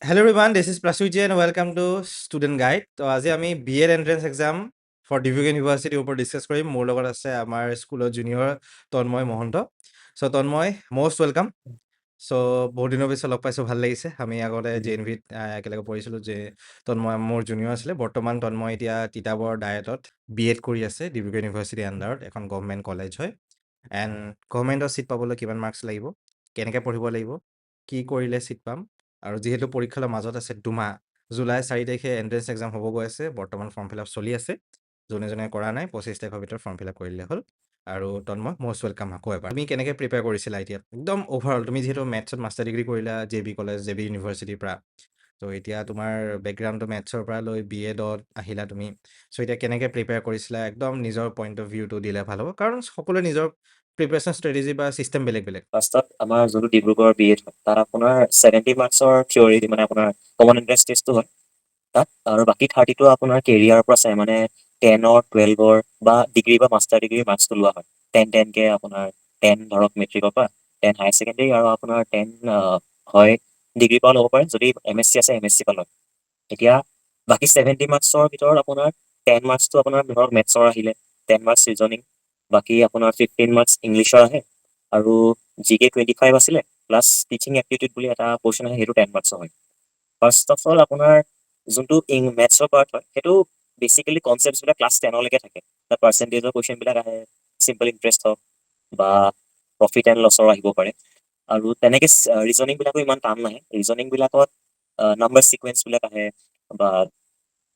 Hello everyone, this is Prasuji and welcome to Student Guide. তো আজি আমি B.Ed Entrance Exam for Dibrugarh University ওপৰত discuss কৰিম। মোৰ লগত আছে আমাৰ স্কুলৰ জুনিয়ৰ তন্ময় মহন্ত। সো তন্ময় মোস্ট ওয়েলকাম। সো বহুত দিনৰ পিছত লগ পাইছো, ভাল লাগিছে। আমি আগতে জেএনভিত একেলগে পঢ়িছিলো। যে তন্ময় মোৰ জুনিয়ৰ আছিলে। বৰ্তমান তন্ময় এতিয়া তিতাবৰ ডায়েটত B.Ed কৰি আছে ডিব্ৰুগড় ইউনিভাৰ্চিটি আন্ডাৰত, এখন গভৰ্নমেণ্ট কলেজ হয়। এণ্ড গভৰ্নমেণ্টৰ চিট পাবলৈ কিমান মাৰ্কছ লাগিব, কেনেকৈ পঢ়িব লাগিব, কি কৰিলে চিট পাম, আৰু যেহেতু পৰীক্ষাৰ মাজত আছে 2 মাহ, জুলাই 4 তাৰিখে এন্ট্ৰেন্স এক্সাম হ'ব গৈ আছে। বৰ্তমান ফৰ্ম ফিল আপ চলি আছে। যোনে যোনে কৰা নাই 25 তাৰিখৰ ভিতৰত ফৰ্ম ফিল আপ কৰিলে হ'ল। আৰু তন্ময় মোস্ট ওয়েলকাম আকৌ এবাৰ। তুমি কেনেকৈ প্ৰিপেয়াৰ কৰিছিলা এতিয়া একদম অভাৰঅল? তুমি যিহেতু মেথছত মাষ্টাৰ ডিগ্ৰী কৰিলা JB কলেজ JB ইউনিভাৰ্চিটিৰ পৰা, তো এতিয়া তোমাৰ বেকগ্ৰাউণ্ডটো মেথছৰ পৰা লৈ B.Edত আহিলা তুমি। চ' এতিয়া কেনেকৈ প্ৰিপেয়াৰ কৰিছিলা, একদম নিজৰ পইণ্ট অফ ভিউটো দিলে ভাল হ'ব, কাৰণ সকলোৱে নিজৰ প্ৰিপেৰেশ্যন ষ্ট্ৰেটেজি বা চিষ্টেম বেলেগ বেলেগ। ফাৰ্ষ্টত আমাৰ যোনটো ডিব্ৰুগড় B.Ed হয়, তাত আপোনাৰ 70 মাৰ্কছৰ থিয়ৰী, মানে আপোনাৰ কমন এণ্ট্ৰেন্স টেষ্টটো হয় তাত, আৰু বাকী 30টো আপোনাৰ কেৰিয়াৰৰ পৰা চাই, মানে 10ৰ 12ৰ বা ডিগ্ৰী বা মাষ্টাৰ ডিগ্ৰীৰ মাৰ্কছটো লোৱা হয়। 10কে আপোনাৰ 10 ধৰক মেট্ৰিকৰ পৰা, 10 হায়াৰ ছেকেণ্ডেৰী, আৰু আপোনাৰ 10 হয় ডিগ্ৰীৰ পৰা ল'ব পাৰে, যদি MSc আছে MSc পৰা লয়। এতিয়া বাকী 70 মাৰ্কছৰ ভিতৰত আপোনাৰ 10 মাৰ্কছটো আপোনাৰ ধৰক মেথছৰ আহিলে, 10 মাৰ্কছ ৰিজনিং, বাকী আপোনাৰ 15 মাৰ্কছ ইংলিছৰ আহে, আৰু GK 25 আছিলে, প্লাছ টিচিং এপ্টিটিউড বুলি এটা পোৰ্চন আহে, সেইটো 10 মাৰ্কছৰ হয়। ফাৰ্ষ্ট অফ অল আপোনাৰ যোনটো মেথছৰ পাৰ্ট হয়, সেইটো বেচিকেলি কনচেপ্টছবিলাক ক্লাছ 10লৈকে থাকে। তাত পাৰ্চেণ্টেজৰ কুৱেশ্যনবিলাক আহে, চিম্পল ইণ্টাৰেষ্ট হওক বা প্ৰফিট এণ্ড লছৰ আহিব পাৰে। আৰু তেনেকৈ ৰিজনিংবিলাকো ইমান টান নাহে। ৰিজনিংবিলাকত নাম্বাৰ ছিকুৱেঞ্চবিলাক আহে, বা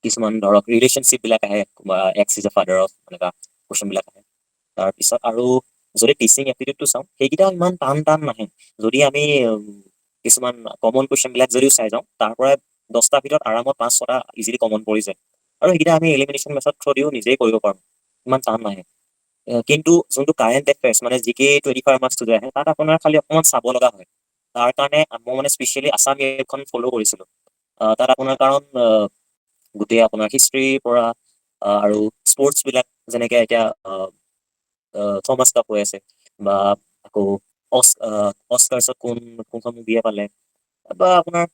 কিছুমান ধৰক ৰিলেশ্যনশ্বিপবিলাক আহে, বা x is a father of এনেকুৱা কুৱেশ্যনবিলাক আহে। তাৰপিছত আৰু যদি টিচিং এপ্টিটিউডটো চাওঁ, সেইকেইটাও ইমান টান নাহে। যদি আমি কিছুমান কমন কুৱেশ্যনবিলাক যদিও চাই যাওঁ, তাৰ পৰা 10টাৰ ভিতৰত আৰামত 5-6টা ইজিলি কমন পৰি যায়, আৰু সেইকেইটা আমি এলিমিনেশ্যন মেথড থ্ৰুদিও নিজেই কৰিব পাৰোঁ, ইমান টান নাহে। কিন্তু যোনটো কাৰেণ্ট এফেয়াৰ্ছ, মানে GK 25 মাৰ্কছটো যে আহে, তাত আপোনাৰ খালি অকণমান চাব লগা হয়। তাৰ কাৰণে মই মানে স্পেচিয়েলি আছাম এখন ফ'ল' কৰিছিলোঁ। তাত আপোনাৰ কাৰণ গোটেই আপোনাৰ হিষ্ট্ৰীৰ পৰা আৰু স্পৰ্টছবিলাক, যেনেকৈ এতিয়া থমাছ কাপ হৈ আছে, বা আকৌ অস্কাৰ্ছত কোনখন মুভিয়ে পালে, বা আপোনাৰ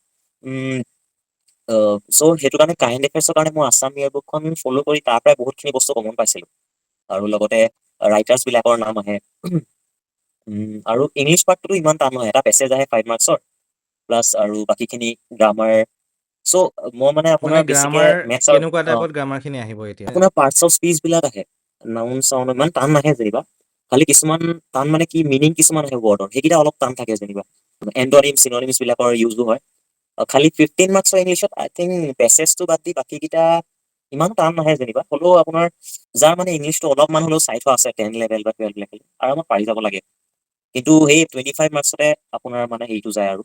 চ' সেইটো কাৰণে কাৰেণ্ট এফেয়াৰ্ছৰ কাৰণে মই আছাম ইয়েৰবুকখন ফ'ল' কৰি তাৰ পৰাই বহুতখিনি বস্তু কমন পাইছিলোঁ। আৰু লগতে ৰাইটাৰ্ছবিলাকৰ নাম আহে। আৰু ইংলিছ পাৰ্টটো ইমান টান নহয়, এটা পেছেজ আহে 5 মাৰ্কছৰ, প্লাছ আৰু বাকীখিনি গ্ৰামাৰ। চ' মই মানে আপোনাৰ মানে বেছিকে গ্ৰামাৰ মেথছৰ কেনেকুৱা টাইপত গ্ৰামাৰখিনি আহিব এতিয়া? আপোনাৰ পাৰ্টছ অফ স্পীচবিলাক আহে, নাউন চাউন ইমান টান নাহে যেনিবা। খালি কিছুমান টান মানে কি, মিনিং কিছুমান আহে ৱৰ্ডৰ, সেইকেইটা অলপ টান থাকে যেনিবা। এণ্টনিম চিননিমছ বিলাকৰ ইউজো হয়। খালি 15 মাৰ্কছৰ ইংলিছত আই থিংক পেছেজটো বাদ দি বাকীকেইটা ইমান টান নাহে যেনিবা। হ'লেও আপোনাৰ যাৰ মানে ইংলিছটো অলপমান হ'লেও চাই থোৱা আছে 10 লেভেল বা 12 লেভেল, আৰামত পাৰি যাব লাগে। কিন্তু সেই 25 মাৰ্কছতে আপোনাৰ মানে হেৰিটো যায়, আৰু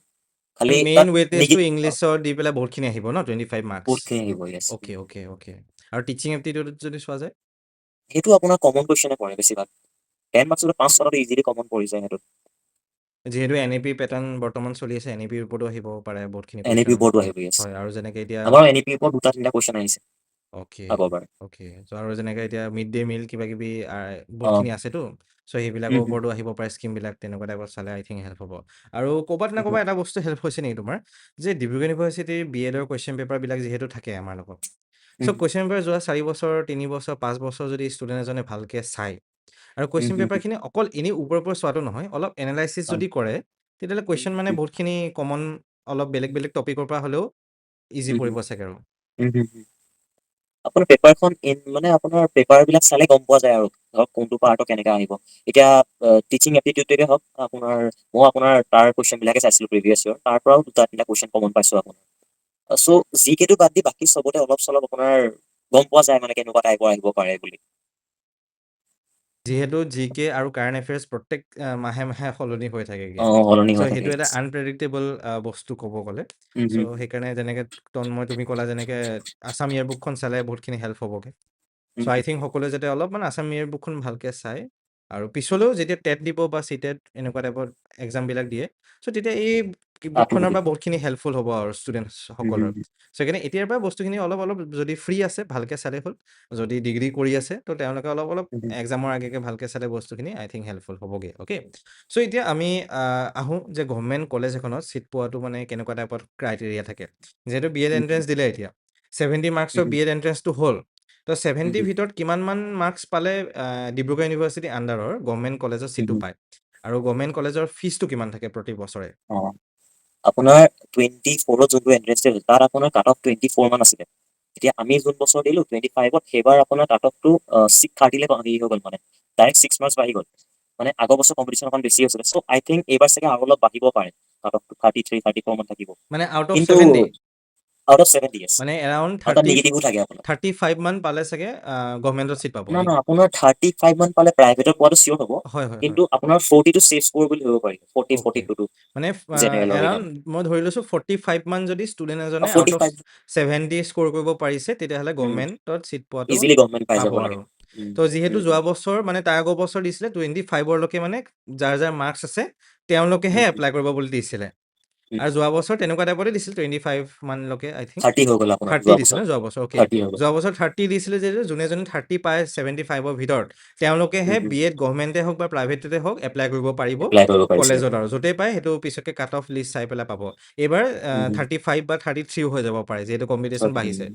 খালি মেইন তাত ৱেটেজটো ইংলিছৰ দি পেলাই বহুতখিনি আহিব ন, 25 মাৰ্কছ। বহুতখিনি আহিব। য়েছ, অ'কে। আৰু টিচিং এপ্টিটিউডত যদি চোৱা যায়, সেইটো আপোনাৰ কমন কুৱেশ্যনে পৰে বেছিভাগ। 10 মাৰ্কছতে 5-6টাটো ইজিলি কমন পৰি যায় সেইটোত। যিহেতু NEP পেটাৰ্ণ বৰ্তমান চলি আছে, NEPৰ ওপৰতো আহিব পাৰে বহুতখিনি NEP কুৱেশ্যন। ওপৰতো আহিব। য়েছ, হয়, আৰু যেনেকৈ এতিয়া আমাৰ NEP ওপৰত 2-3টা কুৱেশ্যন আহিছে অ'কে আগৰবাৰ। চ' আৰু যেনেকৈ এতিয়া মিড ডে মিল কিবা কিবি বহুতখিনি আছেতো, চ' সেইবিলাকৰ ওপৰতো আহিব পাৰে স্কিমবিলাক। তেনেকুৱা টাইপত চালে আই থিংক হেল্প হ'ব। আৰু ক'ৰবাত না ক'ৰবাত এটা বস্তু হেল্প হৈছে নেকি তোমাৰ, যে ডিব্ৰুগড় ইউনিভাৰ্চিটিৰ B.Edৰ কুৱেশ্যন পেপাৰবিলাক যিহেতু থাকে আমাৰ লগত, চ' কুৱেশ্যন পেপাৰ যোৱা 4 বছৰ 3 বছৰ 5 বছৰ যদি ষ্টুডেণ্ট এজনে ভালকৈ চায়, আৰু কুৱেশ্যন পেপাৰখিনি অকল এনেই ওপৰৰ পৰা চোৱাটো নহয়, অলপ এনালাইচিছ যদি কৰে, তেতিয়াহ'লে কুৱেশ্যন মানে বহুতখিনি কমন, অলপ বেলেগ বেলেগ টপিকৰ পৰা হ'লেও ইজি পৰিব চাগে। আৰু আপোনাৰ পেপাৰখন মানে আপোনাৰ পেপাৰবিলাক চালে গম পোৱা যায়, আৰু ধৰক কোনটো পাৰ্টৰ কেনেকৈ আহিব। এতিয়া টিচিং এপ্টিটিউডে হওক, মই আপোনাৰ তাৰ কুৱেশ্যনবিলাকে চাইছিলোঁ প্ৰিভিয়াছ ইয়েৰ, তাৰ পৰাও 2-3টা কুৱেশ্যন কমন পাইছোঁ আপোনাৰ। চ' GKটো বাদ দি বাকী চবতে অলপ চলপ আপোনাৰ গম পোৱা যায়, মানে কেনেকুৱা টাইপৰ আহিব পাৰে বুলি। যিহেতু GK আৰু কাৰেণ্ট এফেয়াৰ্ছ প্ৰত্যেক মাহে মাহে সলনি হৈ থাকেগে, সলনি হৈ চ' থাকে। সেইটো এটা আনপ্ৰেডিক্টেবল বস্তু ক'ব গ'লে। চ' সেইকাৰণে যেনেকৈ তুমি ক'লা, যেনেকৈ আছাম ইয়েৰবুকখন চালে বহুতখিনি হেল্প হ'বগে। চ' আই থিংক সকলোৱে যাতে অলপমান আছাম ইয়েৰবুকখন ভালকৈ চায়, আৰু পিছলৈও যেতিয়া টেট দিব বা CTET এনেকুৱা টাইপৰ এক্সামবিলাক দিয়ে, চ' তেতিয়া এই বুকখনৰ পৰা বহুতখিনি হেল্পফুল হ'ব আৰু ষ্টুডেণ্টসকলৰ। চ' সেইকাৰণে এতিয়াৰ পৰা বস্তুখিনি অলপ অলপ যদি ফ্ৰী আছে ভালকৈ চালে হ'ল। যদি ডিগ্ৰী কৰি আছে তো তেওঁলোকে অলপ অলপ এক্সামৰ আগেকে ভালকৈ চালে বস্তুখিনি আই থিংক হেল্পফুল হ'বগৈ। অ'কে, চ' এতিয়া আমি আহোঁ যে গভৰ্ণমেণ্ট কলেজ এখনত ছিট পোৱাটো মানে কেনেকুৱা টাইপত ক্ৰাইটেৰিয়া থাকে। যিহেতু B.Ed এণ্ট্ৰেঞ্চ দিলে এতিয়া 70 মাৰ্কছৰ B.Ed এণ্ট্ৰেঞ্চটো হ'ল, তো 70 ভিতৰত কিমানমান মাৰ্কছ পালে ডিব্ৰুগড় ইউনিভাৰ্চিটি আণ্ডাৰৰ গভৰ্ণমেণ্ট কলেজত ছিটটো পায়, আৰু গভৰ্ণমেণ্ট কলেজৰ ফিজটো কিমান থাকে প্ৰতি বছৰে? আপোনাৰ 24ত যোনটো এন্ট্ৰেন্স দিছিল তাত আপোনাৰ কাট অফ 24 মান আছিলে। এতিয়া আমি যোন বছৰ দিলো 25ত, সেইবাৰ আপোনাৰ কাট অফটো 630 হেৰি হৈ গ'ল, মানে ডাইৰেক্ট 6 মাৰ্কছ বাঢ়ি গ'ল। মানে আগৰ বছৰ কম্পিটিশ্যন অকণ বেছি হৈছিলে। চ' আই থিংক এইবাৰ চাগে আৰু অলপ বাঢ়িব পাৰে, কাট অফটো 33 34 মান থাকিব। মানে আউট অফ কিন্তু 70 আউট অফ 70 ইয়েছ, মানে এৰাউণ্ড আৰু তাত নিগেটিভো থাকে আপোনাৰ। 35 মান পালে চাগে গভৰ্ণমেণ্টত ছিট পাব। নহয় আপোনাৰ 35 মান পালে প্ৰাইভেটত পোৱাটো চিয়ৰ হ'ব, হয় হয় হয়। কিন্তু আপোনাৰ 40টো ছেফ স্ক'ৰ বুলি ধৰিব পাৰি, 40 অ'কে, 42টো মানে জেনেৰেলৰ এৰাউণ্ড এক্সাম। মই ধৰি লৈছোঁ 45 মান যদি ষ্টুডেণ্ট এজনে আউট অফ 45 70 স্ক'ৰ কৰিব পাৰিছে তেতিয়াহ'লে গভৰ্ণমেণ্টত ছিট পোৱাটো ইজিলি গভৰ্ণমেণ্ট পাই পাব যাব লাগে। আৰু। তো যিহেতু যোৱা বছৰ মানে তাৰ আগৰ বছৰ দিছিলে 25লৈকে, মানে যাৰ যাৰ মাৰ্কছ আছে তেওঁলোকেহে এপ্লাই কৰিব বুলি দিছিলে। আৰু যোৱা বছৰ তেনেকুৱা টাইপতে দিছিল 25 মানলৈকে আই থিংক 30 হৈ গ'ল আপোনাৰ 30 যোৱা দিছিলে বছৰ, যোৱা বছৰ। অ'কে, 30 হৈ গ'ল। যোৱা বছৰ 30 দিছিলে যে যোনে যোনে 30 পায় 75ৰ ভিতৰত তেওঁলোকেহে B.Ed গভৰ্ণমেণ্টে হওক বা প্ৰাইভেটতে হওক এপ্লাই কৰিব পাৰিব এপ্লাই কৰিব পাৰিছিলে। কলেজত, আৰু য'তেই পায় সেইটো পিছতকৈ কাট অফ লিষ্ট চাই পেলাই পাব। এইবাৰ 35 বা 33 হৈ যাব পাৰে যিহেতু কম্পিটিশ্যন বাঢ়িছে।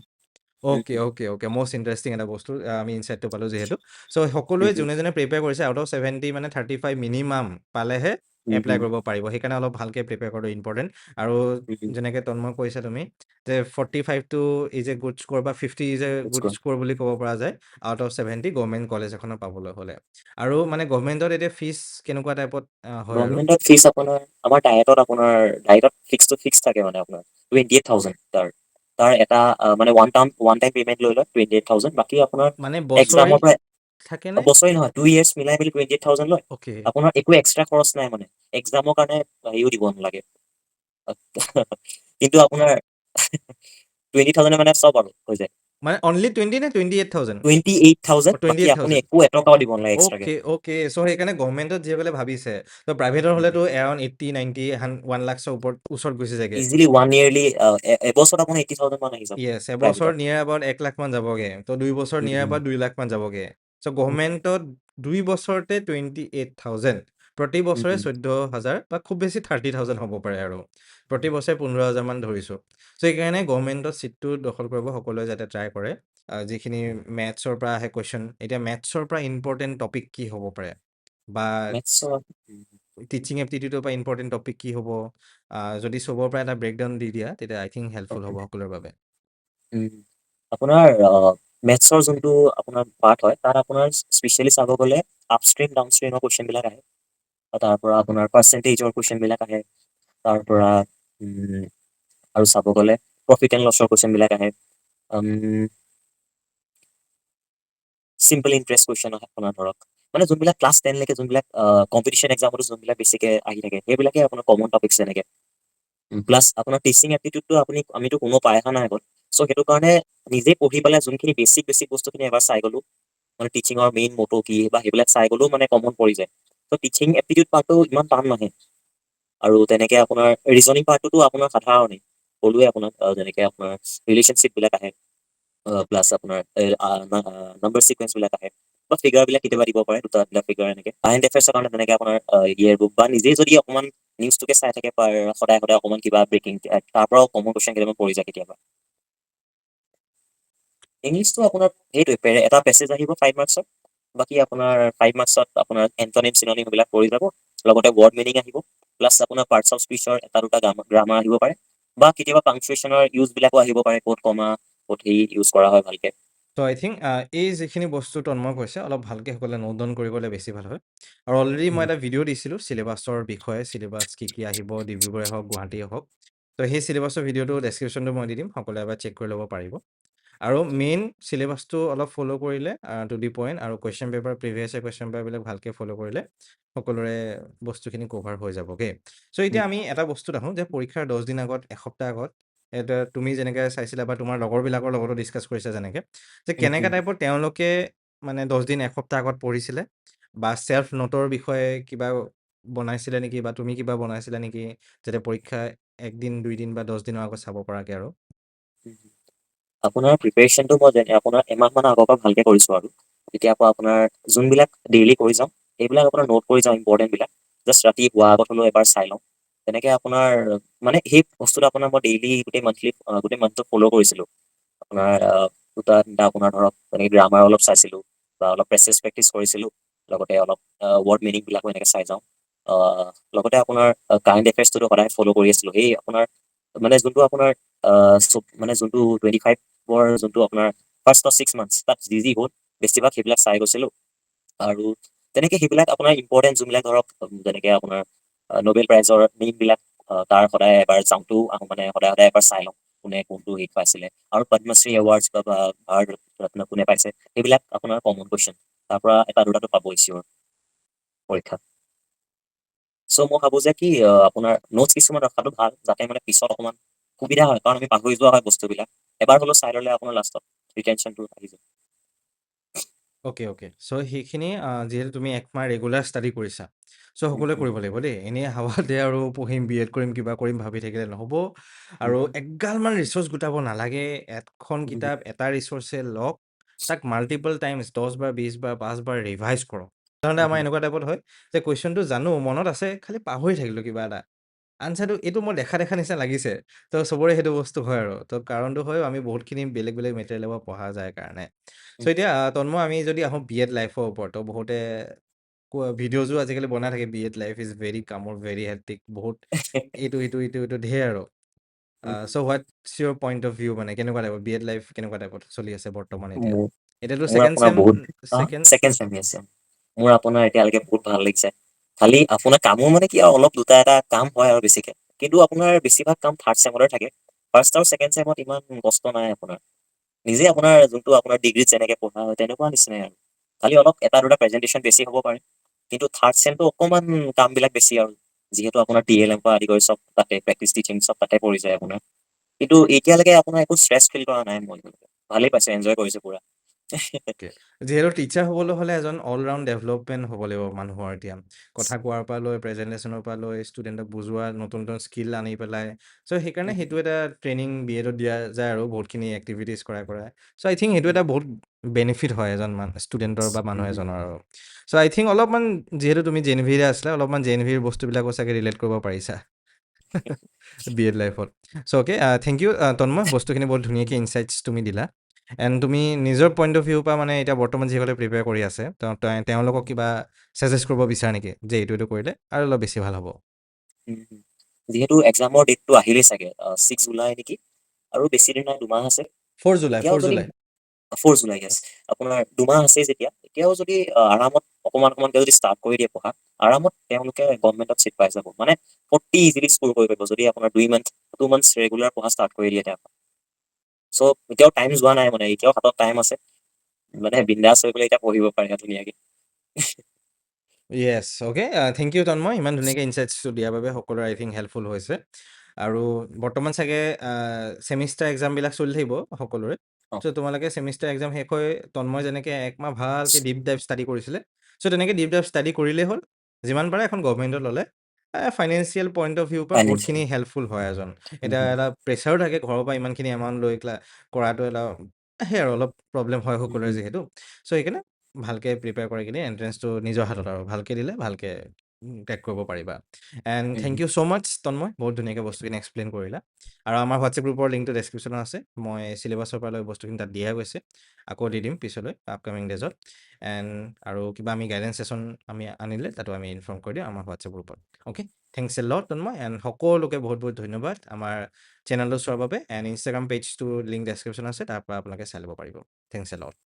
Okay okay okay, most interesting এটা বস্তু আমি ইনচাইটটো পালোঁ যিহেতু। চ' সকলোৱে যোনে যোনে প্ৰিপেয়াৰ কৰিছে আউট অফ 70 মানে 35 মিনিমাম পালেহে এপ্লাই কৰিব পাৰিব। সেইকাৰণে অলপ ভালকৈ প্ৰিপেয়াৰ কৰাটো ইম্পৰ্টেণ্ট। আৰু যেনেকৈ তন্ময় কৈছা তুমি যে 45টো ইজ এ গুড স্ক'ৰ বা 50 ইজ এ গুড স্ক'ৰ বুলি ক'ব পৰা যায় আউট অফ 70 গভৰ্ণমেণ্ট কলেজ এখনত পাবলৈ হ'লে। আৰু মানে গভৰ্ণমেণ্টত এতিয়া ফিজ কেনেকুৱা টাইপত হয় আৰু? গভৰ্ণমেণ্টত ফিজ আপোনাৰ আমাৰ ডায়েটত ফিক্স থাকে, মানে আপোনাৰ 28,000 তাৰ এটা মানে ওৱান টাইম পেমেণ্ট লৈ লয় 28,000। বাকী আপোনাৰ মানে বছৰি এক্সামৰ পৰা থাকেনে? বছৰি নহয় 2 years মিলাই মেলি 28,000 লয়। অ'কে, আপোনাৰ একো এক্সট্ৰা খৰচ নাই, মানে এক্সামৰ কাৰণে হেৰিও দিব নালাগে। কিন্তু আপোনাৰ 20,000 মানে চব আৰু হৈ যায়। মানে অনলি 20 নে 28,000? 28,000, বাকী আপুনি 28,000। একো এটকাও দিব নালাগে এক্সট্ৰাকে। অ'কে অ'কে, চ' সেইকাৰণে গভৰ্ণমেণ্টত যিসকলে ভাবিছে তো প্ৰাইভেটৰ হ'লেতো এৰাউণ্ড 80 90 1 লাখৰ ওচৰত গুচি যায়গৈ। ইজিলি 1 yearly এবছৰত আপোনাৰ 80,000 মান আহি যাব য়েছ, এবছৰ প্ৰাইভেটত। নিয়াৰ এবাউট 1 লাখ মান যাবগৈ, তো 2 বছৰ নিয়াৰ এবাউট 2 লাখ মান যাবগৈ। চ' গভৰ্ণমেণ্টত 2 বছৰতে 28,000, প্ৰতি বছৰে 14,000 বা খুব বেছি 30,000 হ'ব পাৰে, আৰু প্ৰতি বছৰে 15,000 মান ধৰিছোঁ। চ' সেইকাৰণে গভৰ্ণমেণ্টত ছিটটো দখল কৰিব সকলোৱে যাতে ট্ৰাই কৰে। যিখিনি মেথছৰ পৰা আহে কুৱেশ্যন, এতিয়া মেথছৰ পৰা ইম্পৰ্টেণ্ট টপিক কি হ'ব পাৰে, বা মেথছত টিচিং এপ্টিটিউডৰ পৰা ইম্পৰ্টেণ্ট টপিক কি হ'ব, যদি চবৰ পৰা এটা ব্ৰেকডাউন দি দিয়া তেতিয়া আই থিংক হেল্পফুল হ'ব সকলোৰে বাবে। আপোনাৰ মেথছৰ যোনটো আপোনাৰ পাৰ্ট হয় তাত আপোনাৰ স্পেচিয়েলি চাব গ'লে আপষ্ট্ৰীম ডাউনষ্ট্ৰীমৰ কুৱেশ্যনবিলাক আহে। তাৰ পৰা আপোনাৰ পাৰ্চেণ্টেজৰ কুৱেশ্যনবিলাক আহে। তাৰ পৰা আৰু চাব গ'লে প্ৰফিট এণ্ড লছৰ কুৱেশ্যনবিলাক আহে। চিম্পল ইণ্টাৰেষ্ট কুৱেশ্যন আপোনাৰ ধৰক, মানে যোনবিলাক ক্লাছ 10 লৈকে যোনবিলাক কম্পিটিশ্যন এক্সামতো যোনবিলাক বেছিকে আহি থাকে সেইবিলাকে আপোনাৰ কমন টপিকছ যেনেকে। প্লাছ আপোনাৰ টিচিং এপ্টিটিউডটো আমিতো কোনো পাই অহা নাই আগত। চ' সেইটো কাৰণে নিজে পঢ়ি পেলাই যোনখিনি বেছিক বস্তুখিনি এবাৰ চাই গ'লো, মানে টিচিঙৰ মেইন মটো কি বা সেইবিলাক চাই গ'লেও মানে কমন পৰি যায়। ত' টিচিং এপ্টিটিউড পাৰ্টটো ইমান টান নাহে। আৰু তেনেকে আপোনাৰ ৰিজনিং পাৰ্টটোতো আপোনাৰ সাধাৰণেই ক'লোৱে আপোনাক, যেনেকে আপোনাৰ ৰিলেশ্যনশ্বিপবিলাক আহে, প্লাছ আপোনাৰ নাম্বাৰ চিকুৱেঞ্চবিলাক আহে, বা ফিগাৰবিলাক কেতিয়াবা দিব পাৰে, দুটা ফিগাৰ এনেকে। কাৰেণ্ট এফেয়াৰ্চৰ কাৰণে তেনেকে আপোনাৰ ইয়েৰ বুক বা নিজে যদি অকণমান নিউজটোকে চাই থাকে সদায় সদায় অকণমান কিবা ব্ৰেকিং, তাৰ পৰাও কমন কুৱেশ্যন কেইটামান পৰি যায় কেতিয়াবা। ইংলিছটো আপোনাৰ সেইটোৱে এটা পেছেজ আহিব 5 মাৰ্কছত, বাকী আপোনাৰ 5 মাৰ্কছত আপোনাৰ এণ্টনিম চিননিম এইবিলাক পৰি যাব, লগতে ৱৰ্ড মিনিং আহিব, প্লাছ আপোনাৰ পাৰ্টছ অফ স্পীচৰ এটা দুটা গ্ৰামাৰ আহিব পাৰে, বা কেতিয়াবা পাংচুৱেশ্যনৰ ইউজবিলাকো আহিব পাৰে, ক'ত কমা ক'ত হেৰি ইউজ কৰা হয় ভালকে। ত' আই থিংক এই যিখিনি বস্তু তন্ময় কৈছে অলপ ভালকৈ সকলোৱে নোট ডাউন কৰিবলৈ বেছি ভাল হয়। আৰু অলৰেডি মই এটা ভিডিঅ' দিছিলোঁ চিলেবাছৰ বিষয়ে, চিলেবাছ কি কি আহিব ডিব্ৰুগড়ে হওক গুৱাহাটীয়ে হওক। ত' সেই চিলেবাছৰ ভিডিঅ'টো ডেছক্ৰিপশ্যনটো মই দি দিম, সকলোৱে এবাৰ চেক কৰি ল'ব পাৰিব। আৰু মেইন চিলেবাছটো অলপ ফ'ল' কৰিলে টু দি পইণ্ট, আৰু question paper previous year question পেপাৰবিলাক ভালকৈ ফ'ল' কৰিলে সকলোৰে বস্তুখিনি কভাৰ হৈ যাবগৈ। চ' এতিয়া আমি এটা বস্তুত আহোঁ যে পৰীক্ষাৰ 10 দিন আগত, এসপ্তাহ আগত, এটা তুমি যেনেকৈ চাইছিলা বা তোমাৰ লগৰবিলাকৰ লগতো ডিছকাছ কৰিছা যেনেকৈ, যে কেনেকুৱা টাইপৰ তেওঁলোকে মানে 10 দিন এসপ্তাহ আগত পঢ়িছিলে, বা চেল্ফ নোটৰ বিষয়ে কিবা বনাইছিলা নেকি বা তুমি কিবা বনাইছিলা নেকি যাতে পৰীক্ষা 1 দিন 2 দিন বা 10 দিনৰ আগত চাব পৰাকে আৰু? আপোনাৰ প্ৰিপেৰেশ্যনটো মই আপোনাৰ এমাহমানৰ আগৰ পৰা ভালকে কৰিছোঁ আৰু তেতিয়াৰ পৰা আপোনাৰ যোনবিলাক ডেইলি কৰি যাওঁ সেইবিলাক আপোনাৰ নোট কৰি যাওঁ ইম্পৰ্টেণ্টবিলাক জাষ্ট ৰাতি শোৱাৰ আগত হ'লেও এবাৰ চাই লওঁ তেনেকৈ আপোনাৰ মানে সেই বস্তুটো আপোনাৰ মই ডেইলি গোটেই মান্থটো ফ'ল' কৰিছিলোঁ আপোনাৰ দুটা তিনিটা আপোনাৰ ধৰক তেনেকৈ গ্ৰামাৰ অলপ চাইছিলোঁ বা অলপ প্ৰেক্টিছ কৰিছিলোঁ লগতে অলপ ৱৰ্ড মিনিংবিলাকো এনেকৈ চাই যাওঁ লগতে আপোনাৰ কাৰেণ্ট এফেয়াৰ্ছটোতো সদায় ফ'ল' কৰি আছিলোঁ সেই আপোনাৰ মানে যোনটো আপোনাৰ মানে যোনটো 25ৰ যোনটো আপোনাৰ ফাৰ্ষ্ট 6 মান্থছ তাত যি হ'ল বেছিভাগ সেইবিলাক চাই গৈছিলোঁ আৰু তেনেকৈ সেইবিলাক আপোনাৰ ইম্পৰ্টেণ্ট যোনবিলাক ধৰক যেনেকৈ আপোনাৰ নবেল প্ৰাইজৰ নেমবিলাক তাৰ সদায় এবাৰ যাওঁতেও আহোঁ মানে সদায় সদায় এবাৰ চাই লওঁ কোনে কোনটো হেৰিত পাইছিলে আৰু পদ্মশ্ৰী এৱাৰ্ডছ বা ভাৰত ৰত্ন কোনে পাইছে সেইবিলাক আপোনাৰ কমন কুৱেশ্যন তাৰ পৰা এটা দুটাটো পাবই চিয়ৰ পৰীক্ষাত চ' মই ভাবোঁ যে কি আপোনাৰ নোটছ কিছুমান ৰখাটো ভাল যাতে মানে পিছত অকণমান সুবিধা হয় কাৰণ আমি পাহৰি যোৱা হয় বস্তুবিলাক এবাৰ হ'লেও চাই ল'লে আপোনাৰ লাষ্টত ৰিটেনশ্যনটো আহি যায় অ'কে, অ'কে। চ' সেইখিনি যিহেতু তুমি 1 মাহ ৰেগুলাৰ ষ্টাডি কৰিছা, চ' সকলোৱে কৰিব লাগিব দেই। এনেই হাৱাতে আৰু পঢ়িম, B.Ed কৰিম, কিবা কৰিম ভাবি থাকিলে নহ'ব। আৰু এগালমান ৰিচোৰ্চ গোটাব নালাগে। এখন কিতাপ এটা ৰিচোৰ্চে লওক, তাক মাল্টিপল টাইমছ 10 বাৰ, 20 বাৰ, 5 বাৰ ৰিভাইজ কৰক। সাধাৰণতে আমাৰ এনেকুৱা টাইপত হয় যে কুৱেশ্যনটো জানো, মনত আছে, খালি পাহৰি থাকিলোঁ কিবা এটা। আনচাৰটো এইটো মোৰ দেখা নিচিনা লাগিছে। ত' চবৰে সেইটো বস্তু হয় আৰু। ত' কাৰণটো হয় আমি বহুতখিনি বেলেগ মেটেৰিয়েলৰ পৰা পঢ়া যায় কাৰণে। চ' এতিয়া তন্ময় আমি যদি আহোঁ B.Ed লাইফৰ ওপৰত, ত' বহুতে ভিডিঅ'জো আজিকালি বনাই থাকে B.Ed লাইফ ইজ ভেৰি কামৰ, ভেৰি হেক্টিক, বহুত এইটো ঢেৰ আৰু। So' what's your point of view মানে কেনেকুৱা টাইপৰ B.Ed লাইফ কেনেকুৱা টাইপত চলি আছে বৰ্তমান এতিয়া? মোৰ এতিয়াতো মোৰ ছেকেণ্ড আপোনাৰ চেম বহুত ছেকেণ্ড ছেকেণ্ড চেমি আছে মোৰ আপোনাৰ এতিয়ালৈকে বহুত ভাল লাগিছে খালি আপোনাৰ কামো মানে কি আৰু অলপ দুটা এটা কাম হয় আৰু বেছিকে কিন্তু আপোনাৰ বেছিভাগ কাম থাৰ্ড চেমতে থাকে ফাৰ্ষ্ট আৰু ছেকেণ্ড চেমত ইমান কষ্ট নাই আপোনাৰ নিজে আপোনাৰ যোনটো আপোনাৰ ডিগ্ৰীত যেনেকে পঢ়া হয় তেনেকুৱা নিচিনাই আৰু খালি অলপ এটা দুটা প্ৰেজেণ্টেশ্যন বেছি হ'ব পাৰে কিন্তু থাৰ্ড চেমটো অকণমান কামবিলাক বেছি আৰু যিহেতু আপোনাৰ TLM পৰা আদি কৰি চব তাতে প্ৰেক্টিচ টিচিং চব তাতে পৰি যায় আপোনাৰ কিন্তু এতিয়ালৈকে আপোনাৰ একো ষ্ট্ৰেছ ফিল কৰা নাই মই ভালেই পাইছো এনজয় কৰিছো পুৰা অ'কে। যিহেতু টিচাৰ হ'বলৈ হ'লে এজন অল ৰাউণ্ড ডেভেলপমেণ্ট হ'ব লাগিব মানুহৰ এতিয়া। কথা কোৱাৰ পৰা লৈ, প্ৰেজেণ্টেশ্যনৰ পৰা লৈ, ষ্টুডেণ্টক বুজোৱা, নতুন স্কিল আনি পেলাই। চ' সেইকাৰণে সেইটো এটা ট্ৰেইনিং B.Ed ত দিয়া যায় আৰু বহুতখিনি এক্টিভিটিজ কৰাই। চ' আই থিংক সেইটো এটা বহুত বেনিফিট হয় এজন ষ্টুডেণ্টৰ বা মানুহ এজনৰ আৰু। চ' আই থিংক অলপমান যিহেতু তুমি JNVৰে আছিলা, অলপমান JNVৰ বস্তুবিলাকো চাগে ৰিলেট কৰিব পাৰিছা B.Ed লাইফত। চ' অ'কে, থেংক ইউ তন্ময়, বস্তুখিনি বহুত ধুনীয়াকৈ ইনচাইটছ তুমি দিলা। এণ্ড তুমি নিজৰ পইণ্ট অফ ভিউৰ পৰা মানে এতিয়া বৰ্তমান যিসকলে প্ৰিপেয়াৰ কৰি আছে তেওঁলোকক কিবা ছাজেষ্ট কৰিব বিচাৰা নেকি যে এইটো কৰিলে আৰু অলপ বেছি ভাল হ'ব? যিহেতু এক্সামৰ ডেটটো আহিলেই চাগে 6 জুলাই নেকি আৰু বেছি দিন নাই 2 মাহ আছে 4 জুলাই এতিয়াও 4 যদি জুলাই 4 জুলাই yes আপোনাৰ 2 মাহ আছে যেতিয়া এতিয়াও যদি আৰামত অকণমানকৈ যদি ষ্টাৰ্ট কৰি দিয়ে পঢ়া আৰামত তেওঁলোকে গভৰ্ণমেণ্টত চিট পাই যাব মানে 40 ইজিলি স্ক'ৰ কৰিব পাৰিব যদি আপোনাৰ 2 মান্থ ৰেগুলাৰ পঢ়া ষ্টাৰ্ট কৰি দিয়ে তেওঁ চ' এতিয়াও টাইম যোৱা নাই মানে এতিয়াও হাতত টাইম আছে মানে বিন্দাছ হৈ পেলাই এতিয়া পঢ়িব পাৰে ধুনীয়াকে য়েছ, অ'কে, থেংক ইউ তন্ময়, ইমান ধুনীয়াকৈ ইনচাইটছটো দিয়াৰ বাবে সকলোৰে আই থিংক হেল্পফুল হৈছে। আৰু বৰ্তমান চাগে ছেমিষ্টাৰ এক্সামবিলাক চলি থাকিব সকলোৰে। অ চ' তোমালোকে ছেমিষ্টাৰ এক্সাম শেষ হৈ তন্ময় যেনেকৈ 1 মাহ ভালকৈ ডিপ ডাইভ ষ্টাডি কৰিছিলে, চ' তেনেকৈ ডিপ ডাইভ ষ্টাডি কৰিলেই হ'ল। যিমান পাৰে এখন গভৰ্ণমেণ্টত ল'লে ফাইনেন্সিয়েল পইণ্ট অফ ভিউৰ পৰা ফাইনেন্সিয়েল বহুতখিনি হেল্পফুল হয় এজন। এতিয়া এটা প্ৰেছাৰো থাকে ঘৰৰ পৰা ইমানখিনি এমাউণ্ট লৈ কৰাটো এটা সেই আৰু অলপ প্ৰব্লেম হয় সকলোৰে যিহেতু। চ' সেইকাৰণে ভালকৈ প্ৰিপেয়াৰ কৰি কিনে এণ্ট্ৰেঞ্চটো নিজৰ হাতত আৰু ভালকৈ দিলে ভালকৈ ক্ৰেক কৰিব পাৰিবা। এণ্ড থেংক ইউ ছ' মাছ তন্ময়, বহুত ধুনীয়াকৈ বস্তুখিনি এক্সপ্লেইন কৰিলা। আৰু আমাৰ হোৱাটছএপ গ্ৰুপৰ লিংকটো ডেছক্ৰিপশ্যনত আছে। মই চিলেবাছৰ পৰা লৈ বস্তুখিনি তাত দিয়া গৈছে, আকৌ দি দিম পিছলৈ আপকামিং ডেজত। এণ্ড আৰু কিবা আমি গাইডেঞ্চ ছেশ্যন আমি আনিলে তাতো আমি ইনফৰ্ম কৰি দিওঁ আমাৰ হোৱাটছএপ গ্ৰুপত। Okay, thanks a lot Tanmoy, and সকলোকে বহুত ধন্যবাদ আমাৰ চেনেলটো চোৱাৰ বাবে। এণ্ড ইনষ্টাগ্ৰাম পেজটো লিংক ডেছক্ৰিপশ্যন আছে, তাৰ পৰা আপোনালোকে চাই ল'ব পাৰিব। Thanks a lot.